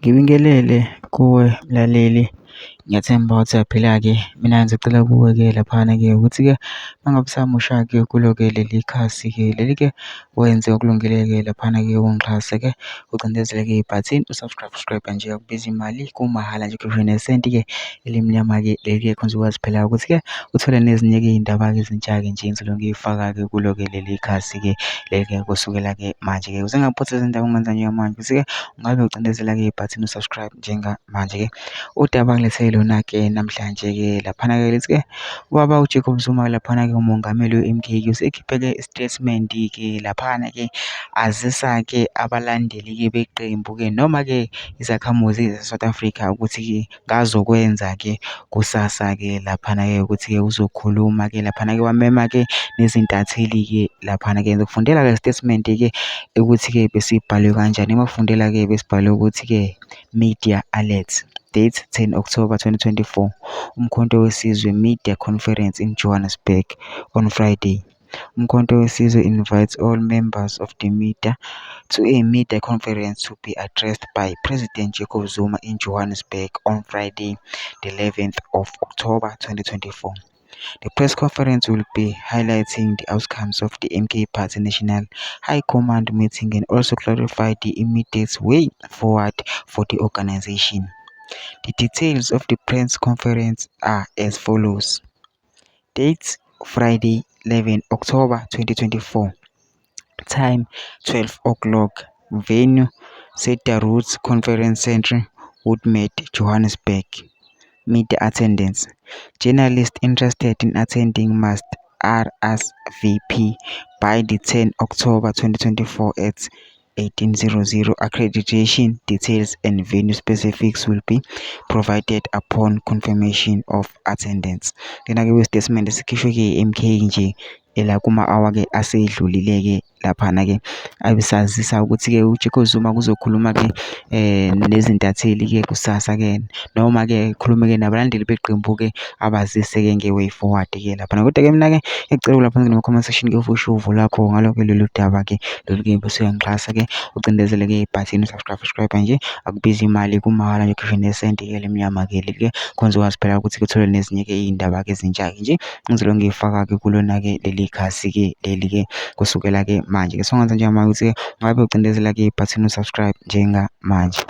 Ngibingelele kuwe mlaleli, ngiyathemba ukuthi uyaphila-ke. Mina ngizocela kuwe-ke laphana-ke ukuthi-ke uma ngabe usamusha-ke kulo-ke leli khasi-ke leli-ke wenze okulungile-ke laphana-ke ungixhase-ke ucindezele-ke ibhathini usubscribe nje akubizi imali kumahhala nje ukhiphe nesenti-ke elimnyama-ke leli-ke khona uzokwazi phela ukuthi-ke uthole nezinye-ke iy'ndaba-ke ezintsha-ke nje engizolo ngiyifaka-ke kulo-ke leli khasi-ke leli-ke kusukela-ke manje-ke ukuze ngingaphothezi izindaba ongenza njengamanje ukuthi-ke ungabe ucindezela-ke ibhathini usubscribe njengamanje-ke. Udaba ngilethele lona-ke namhlanje-ke laphana-ke lithi-ke ubaba uJacob Zuma laphana-ke umongameli we-MK usekhiphe-ke i-statement-ke laphana-ke azisa-ke abalandeli-ke beqembu-ke noma-ke izakhamuzi ze-South Africa ukuthi-ke ngazokwenza-ke kusasa-ke laphana-ke ukuthi-ke uzokhuluma-ke laphana-ke wamema-ke nezintatheli-ke laphana-ke ngizokufundela-ke statement-ke ukuthi-ke besibhalwe kanjani emafundela-ke besibhalwe ukuthi-ke media alert. Date 10 October 2024. Umkhonto wesizwe Media Conference in Johannesburg on Friday. Umkhonto wesizwe invites all members of the media to a media conference to be addressed by President Jacob Zuma in Johannesburg on Friday, the 11th of October 2024. The press conference will be highlighting the outcomes of the MK Party National High Command meeting and also clarify the immediate way forward for the organization. The details of the press conference are as follows. Date Friday, 11 October 2024. Time 12 o'clock. Venue Cedar Roots Conference Center, Woodmead, Johannesburg. Media attendance. Journalists interested in attending must RSVP by the 10 October 2024 at 1800. Accreditation details and venue specifics will be provided upon confirmation of attendance. Lena-ke kuyisitatimende esikhishwe-ke MK nje kuma-hour-ke asedlulile-ke laphana-ke abesazisa ukuthi-ke uJacob Zuma kuzokhuluma-ke nezintatheli-ke kusasa-ke noma-ke khulume-ke nabalandeli beqembu-ke abazise-ke nge-way forward-ke laphana. Kodwa-ke mina-ke ngiyacela lapha ngama-comment section-ke ufushe uvo lakho ngalo-ke lolu daba-ke lolu-ke bese uyangixhasa-ke ucindezele-ke ibhathini subscribe nje akubizi imali kumahhala nje ukhiphe nesenti-ke elimnyama-ke leli-ke khona uzokwazi phela ukuthi-ke uthole nezinye-ke iy'ndaba-ke ezintsha-ke nje ngizolo ngiyifaka-ke kulona-ke leli khasi-ke leli-ke kusukela-ke manje-ke so ngenza njengamanje ukuthi-ke ungabe ucindezela-ke ibhathini usubscribe njengamanje.